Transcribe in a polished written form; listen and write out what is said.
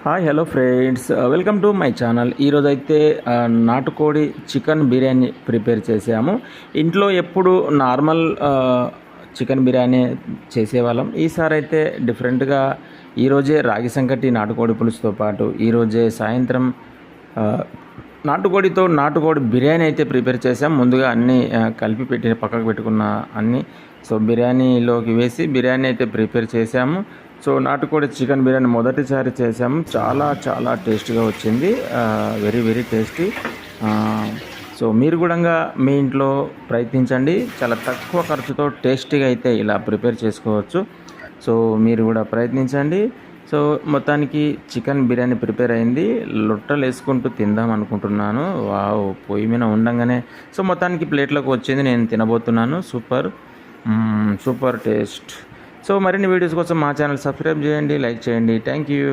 Hi hello friends, welcome to my channel. ఈరోజైతే నాటుకోడి chicken biryani prepare చేసాము. ఇంట్లో ఎప్పుడు నార్మల్ చికెన్ బిర్యానీ చేసేవాళ్ళం. ఈసారి అయితే డిఫరెంట్గా ఈరోజే రాగి సంకటి నాటుకోడి పులుసుతో పాటు ఈరోజే సాయంత్రం నాటుకోడి బిర్యానీ అయితే ప్రిపేర్ చేసాం. ముందుగా అన్నీ కలిపి పక్కకు పెట్టుకున్న అన్నీ బిర్యానీలోకి వేసి బిర్యానీ అయితే ప్రిపేర్ చేసాము. నాటుకోడి చికెన్ బిర్యానీ మొదటిసారి చేసాము. చాలా చాలా టేస్ట్గా వచ్చింది. Very very tasty. మీరు కూడా మీ ఇంట్లో ప్రయత్నించండి. చాలా తక్కువ ఖర్చుతో టేస్టీగా అయితే ఇలా ప్రిపేర్ చేసుకోవచ్చు. మీరు కూడా ప్రయత్నించండి. మొత్తానికి చికెన్ బిర్యానీ ప్రిపేర్ అయింది. లొట్టలు వేసుకుంటూ తిందాం అనుకుంటున్నాను. వావ్, పొయ్యి మీద ఉండంగానే మొత్తానికి ప్లేట్లోకి వచ్చింది. నేను తినబోతున్నాను. Super taste. మరిన్ని వీడియోస్ కోసం మా ఛానల్ సబ్స్క్రైబ్ చేయండి, లైక్ చేయండి. Thank you.